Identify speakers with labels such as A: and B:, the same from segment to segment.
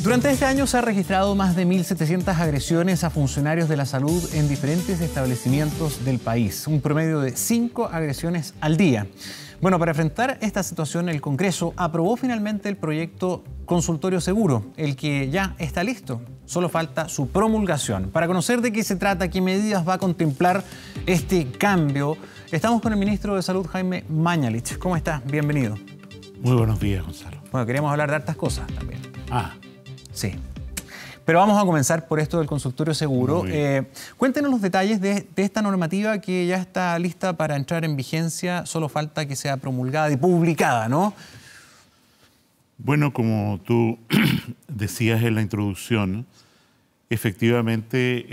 A: Durante este año se ha registrado más de 1.700 agresiones a funcionarios de la salud en diferentes establecimientos del país, un promedio de 5 agresiones al día. Bueno, para enfrentar esta situación, el Congreso aprobó finalmente el proyecto Consultorio Seguro, el que ya está listo. Solo falta su promulgación. Para conocer de qué se trata, qué medidas va a contemplar este cambio, estamos con el ministro de Salud, Jaime Mañalich. ¿Cómo está? Bienvenido.
B: Muy buenos días, Gonzalo.
A: Bueno, queríamos hablar de hartas cosas también. Sí. Pero vamos a comenzar por esto del consultorio seguro. Cuéntenos los detalles de esta normativa que ya está lista para entrar en vigencia. Solo falta que sea promulgada y publicada, ¿no?
B: Bueno, como tú decías en la introducción, efectivamente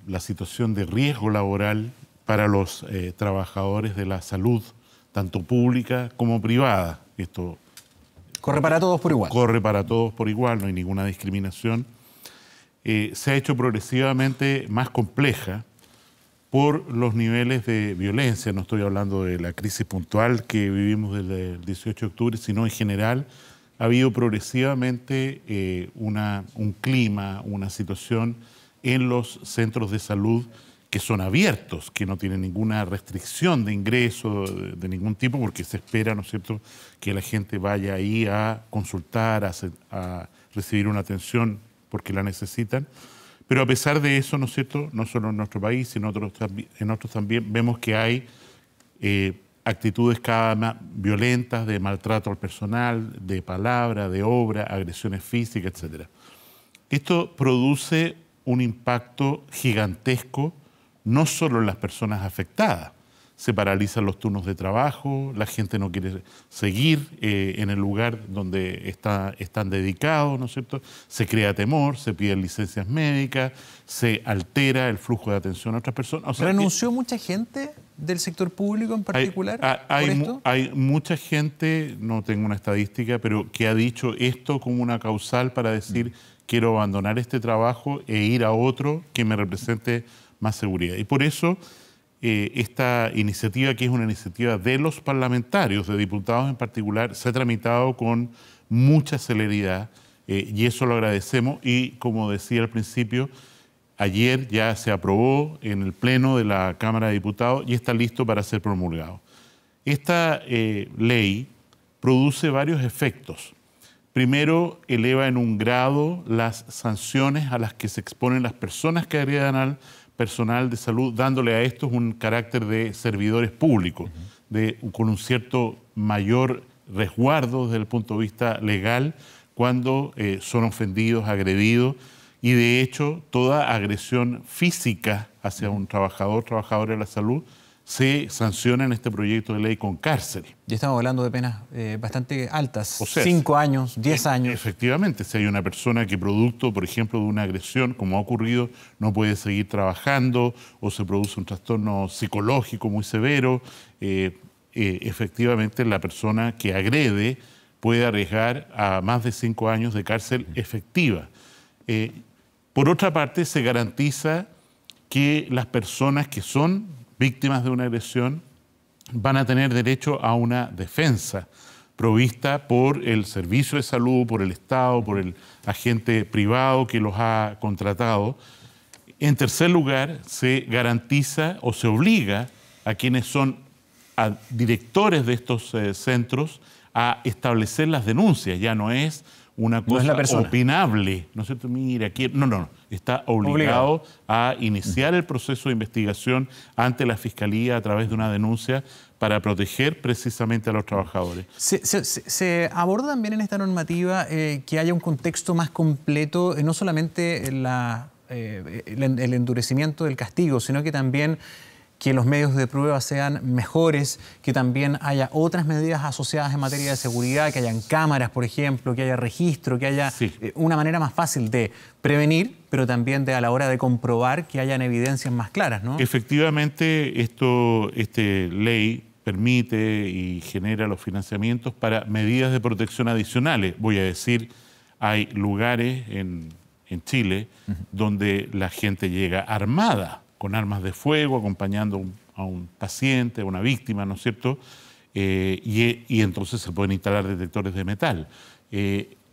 B: la situación de riesgo laboral para los trabajadores de la salud, tanto pública como privada, esto
A: corre para todos por igual.
B: Corre para todos por igual, no hay ninguna discriminación. Se ha hecho progresivamente más compleja por los niveles de violencia. No estoy hablando de la crisis puntual que vivimos desde el 18 de octubre, sino en general ha habido progresivamente un clima, una situación en los centros de salud que son abiertos, que no tienen ninguna restricción de ingreso de ningún tipo, porque se espera, ¿no es cierto?, que la gente vaya ahí a consultar, a recibir una atención porque la necesitan. Pero a pesar de eso, ¿no es cierto?, no solo en nuestro país, sino en otros también, vemos que hay actitudes cada vez más violentas de maltrato al personal, de palabra, de obra, agresiones físicas, etc. Esto produce un impacto gigantesco no solo en las personas afectadas. Se paralizan los turnos de trabajo, la gente no quiere seguir en el lugar donde están dedicados, ¿no es cierto? Se crea temor, se piden licencias médicas, se altera el flujo de atención a otras personas. O sea,
A: ¿renunció mucha gente del sector público en particular por esto?
B: Hay mucha gente, no tengo una estadística, pero que ha dicho esto como una causal para decir quiero abandonar este trabajo e ir a otro que me represente más seguridad. Y por eso esta iniciativa, que es una iniciativa de los parlamentarios, de diputados en particular, se ha tramitado con mucha celeridad y eso lo agradecemos. Y como decía al principio, ayer ya se aprobó en el Pleno de la Cámara de Diputados y está listo para ser promulgado. Esta ley produce varios efectos. Primero, eleva en un grado las sanciones a las que se exponen las personas que agredan al personal de salud, dándole a estos un carácter de servidores públicos, con un cierto mayor resguardo desde el punto de vista legal cuando son ofendidos, agredidos, y de hecho toda agresión física hacia un trabajadora de la salud se sanciona en este proyecto de ley con cárcel.
A: Ya estamos hablando de penas bastante altas,
B: o sea,
A: 5 años, 10 años.
B: Efectivamente, si hay una persona que producto, por ejemplo, de una agresión, como ha ocurrido, no puede seguir trabajando o se produce un trastorno psicológico muy severo, efectivamente la persona que agrede puede arriesgar a más de 5 años de cárcel efectiva. Por otra parte, se garantiza que las personas que son víctimas de una agresión van a tener derecho a una defensa provista por el servicio de salud, por el Estado, por el agente privado que los ha contratado. En tercer lugar, se garantiza o se obliga a quienes son directores de estos centros a establecer las denuncias. Ya no es una cosa opinable, ¿no es cierto? Mira, aquí no, está obligado a iniciar el proceso de investigación ante la Fiscalía a través de una denuncia para proteger precisamente a los trabajadores.
A: Se aborda también en esta normativa que haya un contexto más completo, no solamente el endurecimiento del castigo, sino que también que los medios de prueba sean mejores, que también haya otras medidas asociadas en materia de seguridad, que hayan cámaras, por ejemplo, que haya registro, que haya una manera más fácil de prevenir, pero también a la hora de comprobar que hayan evidencias más claras, ¿no?
B: Efectivamente, esta ley permite y genera los financiamientos para medidas de protección adicionales. Voy a decir, hay lugares en Chile donde la gente llega armada, con armas de fuego, acompañando a un paciente, a una víctima, ¿no es cierto? Y entonces se pueden instalar detectores de metal.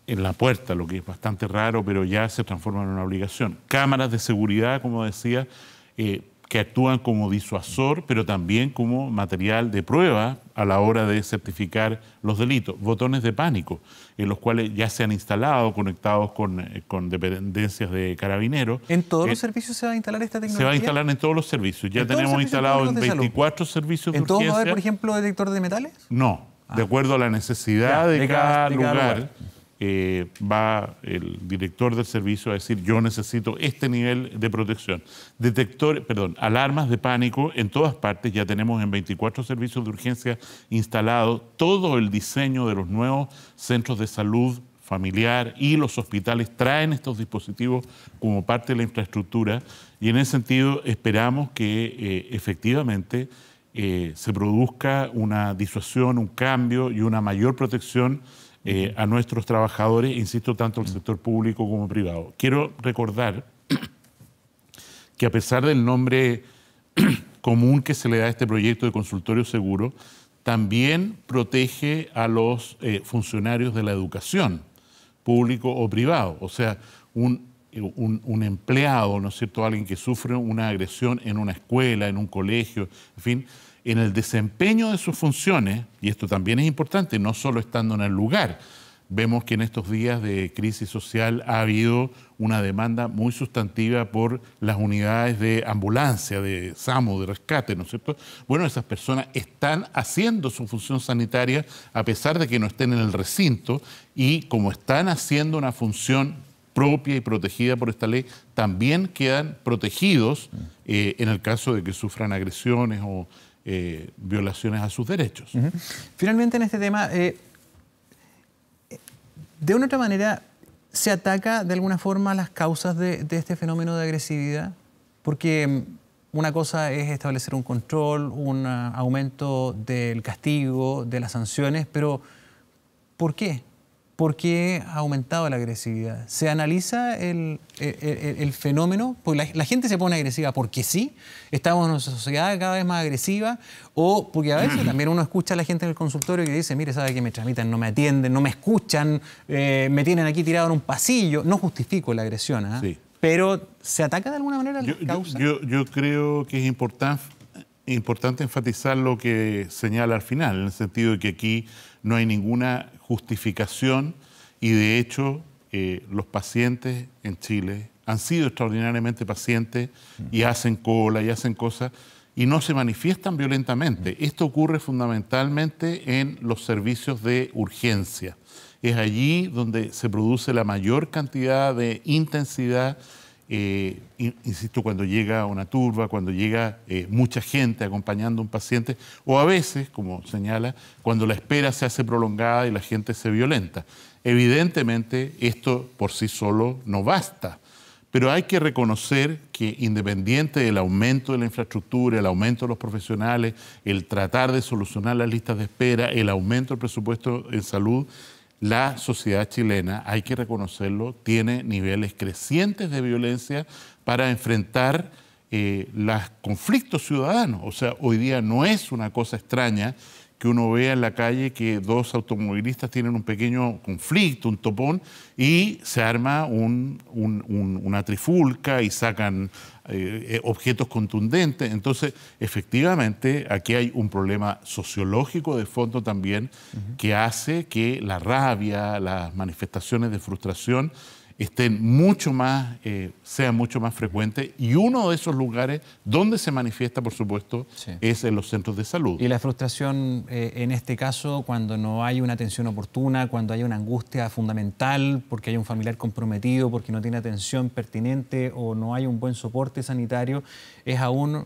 B: en la puerta, lo que es bastante raro, pero ya se transforma en una obligación. Cámaras de seguridad, como decía, que actúan como disuasor, pero también como material de prueba a la hora de certificar los delitos. Botones de pánico, en los cuales ya se han instalado, conectados con dependencias de carabineros.
A: ¿En todos los servicios se va a instalar esta tecnología?
B: Se va a instalar en todos los servicios. Ya tenemos instalado en 24 servicios de urgencia.
A: ¿En todos va a haber, por ejemplo, detector de metales?
B: No, de acuerdo a la necesidad de cada lugar. Va el director del servicio a decir: yo necesito este nivel de protección. Alarmas de pánico en todas partes. Ya tenemos en 24 servicios de urgencia instalado todo el diseño de los nuevos centros de salud familiar, y los hospitales traen estos dispositivos como parte de la infraestructura, y en ese sentido esperamos que efectivamente se produzca una disuasión, un cambio y una mayor protección a nuestros trabajadores, insisto, tanto el sector público como privado. Quiero recordar que a pesar del nombre común que se le da a este proyecto de consultorio seguro, también protege a los funcionarios de la educación, público o privado. O sea, un empleado, ¿no es cierto?, alguien que sufre una agresión en una escuela, en un colegio, en fin, en el desempeño de sus funciones, y esto también es importante, no solo estando en el lugar. Vemos que en estos días de crisis social ha habido una demanda muy sustantiva por las unidades de ambulancia, de SAMU, de rescate, ¿no es cierto? Bueno, esas personas están haciendo su función sanitaria a pesar de que no estén en el recinto, y como están haciendo una función propia y protegida por esta ley, también quedan protegidos en el caso de que sufran agresiones o violaciones a sus derechos.
A: Finalmente, en este tema, de una otra manera, ¿se ataca de alguna forma las causas de este fenómeno de agresividad? Porque una cosa es establecer un control, un aumento del castigo, de las sanciones, pero ¿por qué? ¿Por qué ha aumentado la agresividad? ¿Se analiza el fenómeno? Porque la gente se pone agresiva porque sí, estamos en una sociedad cada vez más agresiva, o porque a veces también uno escucha a la gente en el consultorio que dice: mire, sabe que me tramitan, no me atienden, no me escuchan, me tienen aquí tirado en un pasillo. No justifico la agresión, ¿eh? Sí. Pero ¿se ataca de alguna manera la causa?
B: Yo creo que es importante enfatizar lo que señala al final, en el sentido de que aquí no hay ninguna justificación, y de hecho los pacientes en Chile han sido extraordinariamente pacientes y hacen cola y hacen cosas y no se manifiestan violentamente. Esto ocurre fundamentalmente en los servicios de urgencia. Es allí donde se produce la mayor cantidad de intensidad. Insisto, cuando llega una turba, cuando llega mucha gente acompañando a un paciente, o a veces, como señala, cuando la espera se hace prolongada y la gente se violenta. Evidentemente, esto por sí solo no basta, pero hay que reconocer que, independiente del aumento de la infraestructura, el aumento de los profesionales, el tratar de solucionar las listas de espera, el aumento del presupuesto en salud, la sociedad chilena, hay que reconocerlo, tiene niveles crecientes de violencia para enfrentar los conflictos ciudadanos. O sea, hoy día no es una cosa extraña que uno vea en la calle que dos automovilistas tienen un pequeño conflicto, un topón, y se arma una trifulca y sacan objetos contundentes. Entonces, efectivamente, aquí hay un problema sociológico de fondo también, que hace que la rabia, las manifestaciones de frustración estén mucho más, sean mucho más frecuentes, y uno de esos lugares donde se manifiesta, por supuesto, es en los centros de salud.
A: Y la frustración en este caso, cuando no hay una atención oportuna, cuando hay una angustia fundamental, porque hay un familiar comprometido, porque no tiene atención pertinente o no hay un buen soporte sanitario, es aún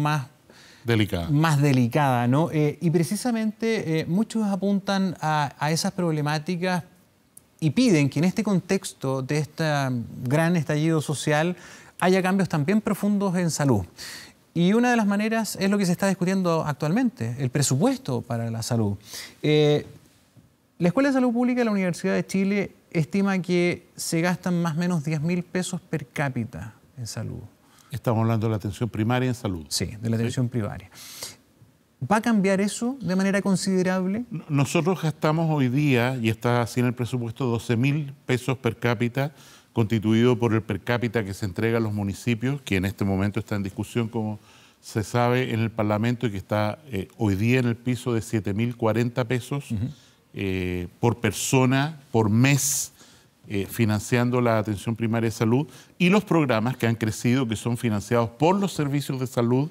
A: más delicada, ¿no? Y precisamente muchos apuntan a esas problemáticas y piden que en este contexto de este gran estallido social haya cambios también profundos en salud. Y una de las maneras es lo que se está discutiendo actualmente, el presupuesto para la salud. La Escuela de Salud Pública de la Universidad de Chile estima que se gastan más o menos 10.000 pesos per cápita en salud.
B: Estamos hablando de la atención primaria en salud.
A: Sí, de la atención primaria. ¿Va a cambiar eso de manera considerable?
B: Nosotros gastamos hoy día, y está así en el presupuesto, 12.000 pesos per cápita, constituido por el per cápita que se entrega a los municipios, que en este momento está en discusión, como se sabe, en el Parlamento, y que está hoy día en el piso de 7.040 pesos por persona, por mes, financiando la atención primaria de salud, y los programas que han crecido, que son financiados por los servicios de salud,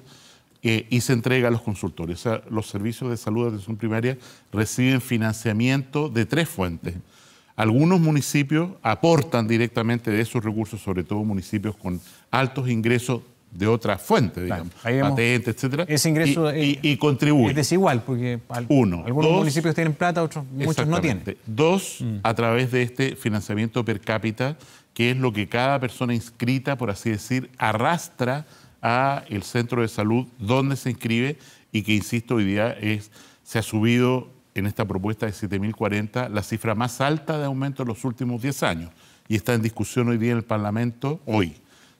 B: y se entrega a los consultorios. O sea, los servicios de salud de atención primaria reciben financiamiento de 3 fuentes. Algunos municipios aportan directamente de esos recursos, sobre todo municipios con altos ingresos de otra fuente, digamos, patentes, etcétera,
A: ese ingreso
B: y contribuyen.
A: Es desigual, porque algunos municipios tienen plata, otros muchos no tienen.
B: 2, a través de este financiamiento per cápita, que es lo que cada persona inscrita, por así decir, arrastra a el centro de salud donde se inscribe, y que, insisto, hoy día se ha subido en esta propuesta de 7.040 la cifra más alta de aumento en los últimos 10 años, y está en discusión hoy día en el Parlamento,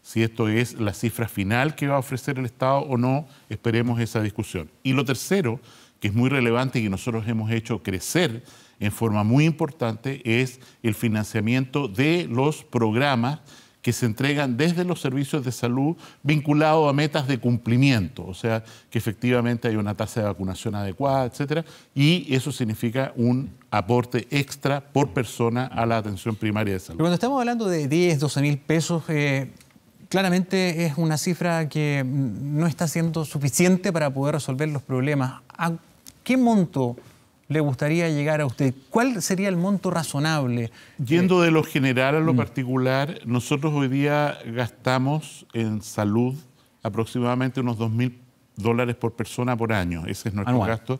B: si esto es la cifra final que va a ofrecer el Estado o no. Esperemos esa discusión. Y lo tercero, que es muy relevante y que nosotros hemos hecho crecer en forma muy importante, es el financiamiento de los programas que se entregan desde los servicios de salud vinculados a metas de cumplimiento, o sea, que efectivamente hay una tasa de vacunación adecuada, etcétera, y eso significa un aporte extra por persona a la atención primaria de salud.
A: Pero cuando estamos hablando de 10, 12.000 pesos, claramente es una cifra que no está siendo suficiente para poder resolver los problemas. ¿A qué monto le gustaría llegar a usted? ¿Cuál sería el monto razonable?
B: Yendo de lo general a lo particular, nosotros hoy día gastamos en salud aproximadamente unos $2.000 por persona por año. Ese es nuestro gasto.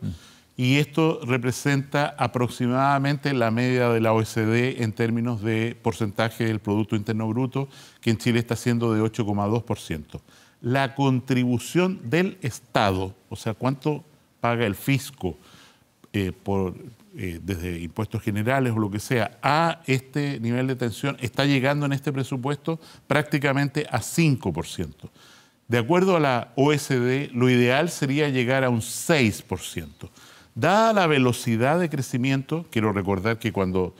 B: Y esto representa aproximadamente la media de la OECD en términos de porcentaje del Producto Interno Bruto, que en Chile está siendo de 8,2%. La contribución del Estado, o sea, cuánto paga el fisco desde impuestos generales o lo que sea, a este nivel de atención, está llegando en este presupuesto prácticamente a 5%. De acuerdo a la OECD, lo ideal sería llegar a un 6%. Dada la velocidad de crecimiento, quiero recordar que cuando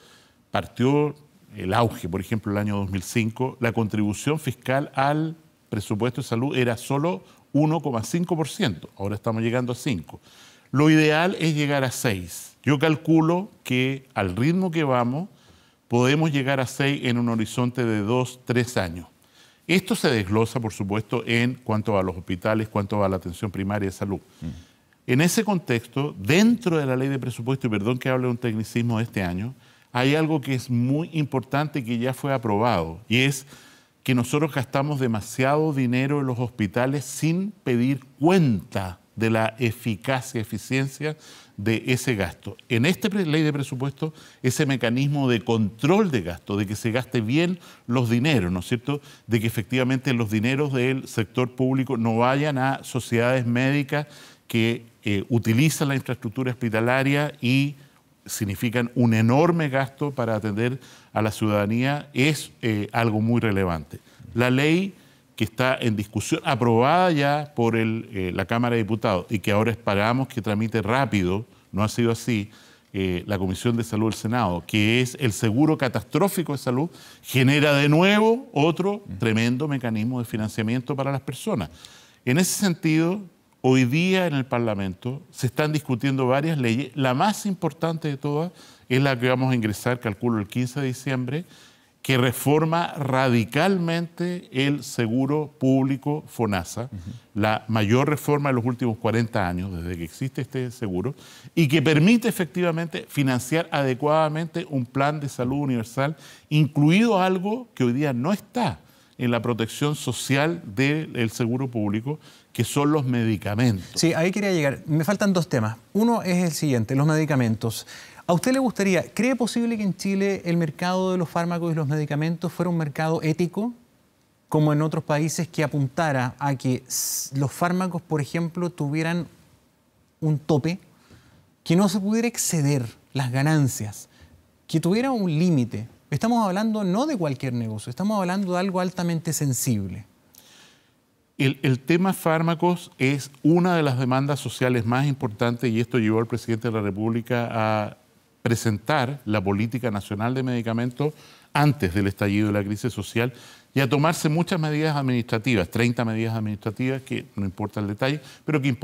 B: partió el auge, por ejemplo, el año 2005, la contribución fiscal al presupuesto de salud era solo 1,5%. Ahora estamos llegando a 5%. Lo ideal es llegar a 6. Yo calculo que al ritmo que vamos podemos llegar a 6 en un horizonte de 2, 3 años. Esto se desglosa, por supuesto, en cuanto a los hospitales, cuanto a la atención primaria de salud. En ese contexto, dentro de la ley de presupuesto, y perdón que hable de un tecnicismo de este año, hay algo que es muy importante que ya fue aprobado, y es que nosotros gastamos demasiado dinero en los hospitales sin pedir cuenta de la eficacia, eficiencia de ese gasto. En esta ley de presupuesto, ese mecanismo de control de gasto, de que se gaste bien los dineros, ¿no es cierto?, de que efectivamente los dineros del sector público no vayan a sociedades médicas que utilizan la infraestructura hospitalaria y significan un enorme gasto para atender a la ciudadanía, es algo muy relevante. La ley que está en discusión, aprobada ya por la Cámara de Diputados y que ahora esperamos que tramite rápido, no ha sido así, la Comisión de Salud del Senado, que es el seguro catastrófico de salud, genera de nuevo otro tremendo mecanismo de financiamiento para las personas. En ese sentido, hoy día en el Parlamento se están discutiendo varias leyes. La más importante de todas es la que vamos a ingresar, calculo, el 15 de diciembre, que reforma radicalmente el seguro público FONASA, la mayor reforma de los últimos 40 años, desde que existe este seguro, y que permite efectivamente financiar adecuadamente un plan de salud universal, incluido algo que hoy día no está en la protección social del seguro público, que son los medicamentos.
A: Sí, ahí quería llegar. Me faltan 2 temas. Uno es el siguiente, los medicamentos. ¿A usted le gustaría, cree posible que en Chile el mercado de los fármacos y los medicamentos fuera un mercado ético, como en otros países, que apuntara a que los fármacos, por ejemplo, tuvieran un tope, que no se pudiera exceder las ganancias, que tuviera un límite? Estamos hablando no de cualquier negocio, estamos hablando de algo altamente sensible.
B: El tema fármacos es una de las demandas sociales más importantes y esto llevó al presidente de la República a presentar la política nacional de medicamentos antes del estallido de la crisis social y a tomarse muchas medidas administrativas, 30 medidas administrativas, que no importa el detalle, pero que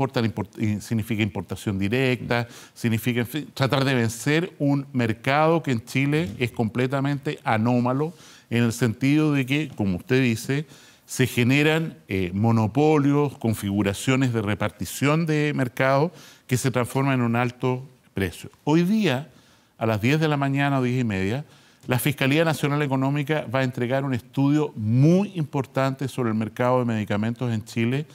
B: significa importación directa, significa, en fin, tratar de vencer un mercado que en Chile es completamente anómalo, en el sentido de que, como usted dice, se generan monopolios, configuraciones de repartición de mercado que se transforman en un alto precio. Hoy día, a las 10 de la mañana o 10:30, la Fiscalía Nacional Económica va a entregar un estudio muy importante sobre el mercado de medicamentos en Chile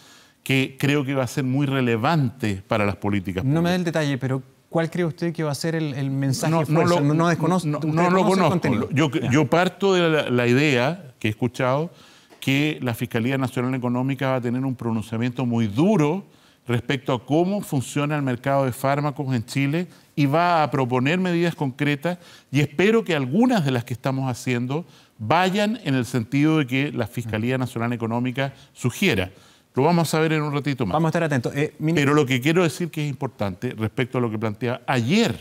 B: que creo que va a ser muy relevante para las políticas públicas.
A: No me dé el detalle, pero ¿cuál cree usted que va a ser el mensaje?
B: No lo conozco. Yo parto de la idea que he escuchado que la Fiscalía Nacional Económica va a tener un pronunciamiento muy duro respecto a cómo funciona el mercado de fármacos en Chile y va a proponer medidas concretas y espero que algunas de las que estamos haciendo vayan en el sentido de que la Fiscalía Nacional Económica sugiera. Lo vamos a ver en un ratito más.
A: Vamos a estar atentos.
B: Pero lo que quiero decir que es importante respecto a lo que planteaba ayer,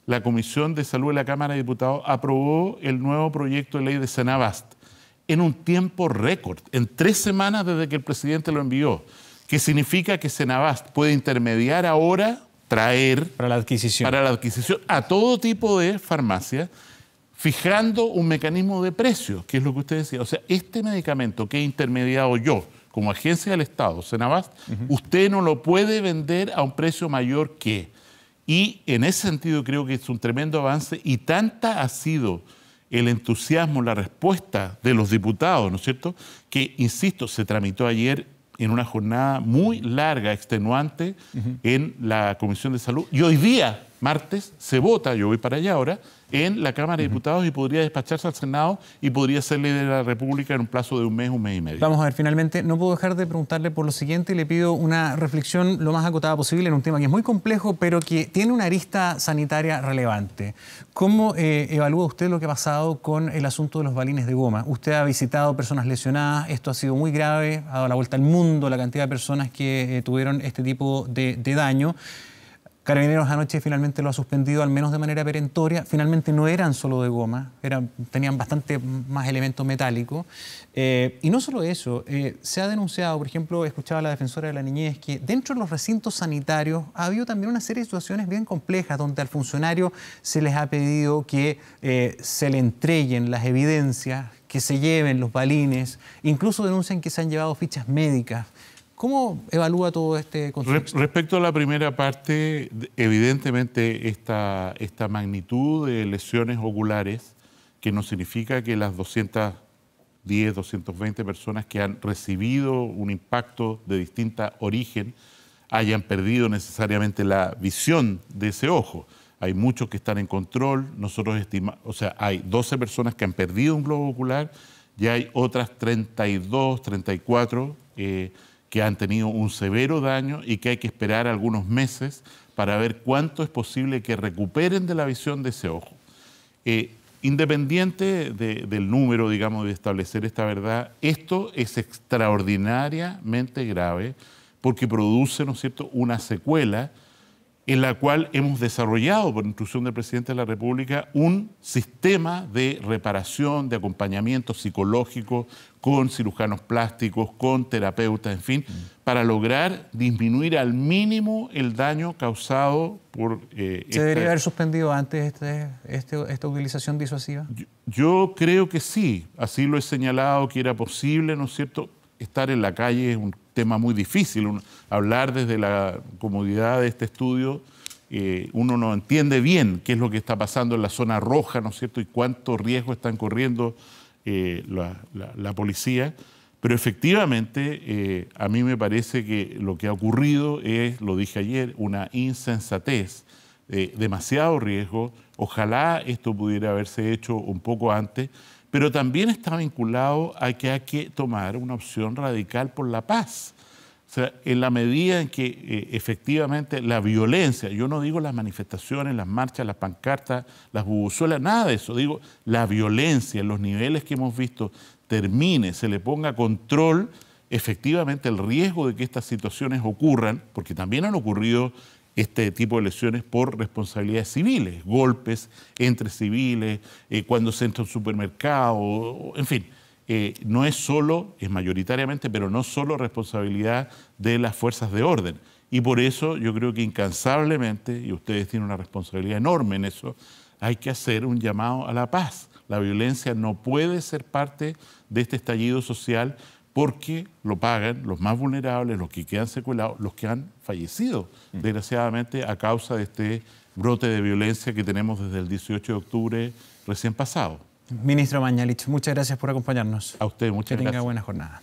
B: la Comisión de Salud de la Cámara de Diputados aprobó el nuevo proyecto de ley de Senabast en un tiempo récord, en 3 semanas desde que el presidente lo envió, que significa que Senabast puede intermediar ahora, traer
A: para la adquisición
B: a todo tipo de farmacias, fijando un mecanismo de precios, que es lo que usted decía. O sea, este medicamento que he intermediado yo, como agencia del Estado, Senabast, usted no lo puede vender a un precio mayor que. Y en ese sentido creo que es un tremendo avance y tanta ha sido el entusiasmo, la respuesta de los diputados, ¿no es cierto?, que, insisto, se tramitó ayer en una jornada muy larga, extenuante, en la Comisión de Salud. Y hoy día, martes, se vota, yo voy para allá ahora, en la Cámara de Diputados y podría despacharse al Senado y podría ser ley de la República en un plazo de un mes y medio.
A: Vamos a ver, finalmente, no puedo dejar de preguntarle por lo siguiente y le pido una reflexión lo más acotada posible en un tema que es muy complejo, pero que tiene una arista sanitaria relevante. ¿Cómo evalúa usted lo que ha pasado con el asunto de los balines de goma? Usted ha visitado personas lesionadas, esto ha sido muy grave, ha dado la vuelta al mundo la cantidad de personas que tuvieron este tipo de daño. Carabineros anoche finalmente lo ha suspendido, al menos de manera perentoria. Finalmente no eran solo de goma, tenían bastante más elemento metálico. Y no solo eso, se ha denunciado, por ejemplo, escuchaba a la defensora de la niñez, que dentro de los recintos sanitarios ha habido también una serie de situaciones bien complejas donde al funcionario se les ha pedido que se le entreguen las evidencias, que se lleven los balines, incluso denuncian que se han llevado fichas médicas. ¿Cómo evalúa todo este contexto? Respecto
B: a la primera parte, evidentemente esta magnitud de lesiones oculares, que no significa que las 210, 220 personas que han recibido un impacto de distinta origen hayan perdido necesariamente la visión de ese ojo. Hay muchos que están en control, nosotros estimamos, o sea, hay 12 personas que han perdido un globo ocular y hay otras 32, 34 que han tenido un severo daño y que hay que esperar algunos meses para ver cuánto es posible que recuperen de la visión de ese ojo. Independiente del número, digamos, de establecer esta verdad, esto es extraordinariamente grave porque produce, ¿no es cierto?, una secuela en la cual hemos desarrollado, por instrucción del presidente de la República, un sistema de reparación, de acompañamiento psicológico con cirujanos plásticos, con terapeutas, en fin, para lograr disminuir al mínimo el daño causado por...
A: ¿Se debería haber suspendido antes esta utilización disuasiva?
B: Yo creo que sí, así lo he señalado que era posible, ¿no es cierto? Estar en la calle es un tema muy difícil. Hablar desde la comodidad de este estudio, uno no entiende bien qué es lo que está pasando en la zona roja, ¿no es cierto? Y cuánto riesgo están corriendo la policía. Pero efectivamente, a mí me parece que lo que ha ocurrido es, lo dije ayer, una insensatez, demasiado riesgo. Ojalá esto pudiera haberse hecho un poco antes, pero también está vinculado a que hay que tomar una opción radical por la paz. O sea, en la medida en que efectivamente la violencia, yo no digo las manifestaciones, las marchas, las pancartas, las bubuzuelas, nada de eso, digo la violencia en los niveles que hemos visto termine, se le ponga control, efectivamente el riesgo de que estas situaciones ocurran, porque también han ocurrido este tipo de lesiones por responsabilidades civiles, golpes entre civiles, cuando se entra a un supermercado, en fin. No es solo, es mayoritariamente, pero no solo responsabilidad de las fuerzas de orden. Y por eso yo creo que incansablemente, y ustedes tienen una responsabilidad enorme en eso, hay que hacer un llamado a la paz. La violencia no puede ser parte de este estallido social porque lo pagan los más vulnerables, los que quedan secuelados, los que han fallecido, desgraciadamente, a causa de este brote de violencia que tenemos desde el 18 de octubre recién pasado.
A: Ministro Mañalich, muchas gracias por acompañarnos.
B: A usted, muchas gracias.
A: Que tenga buena jornada.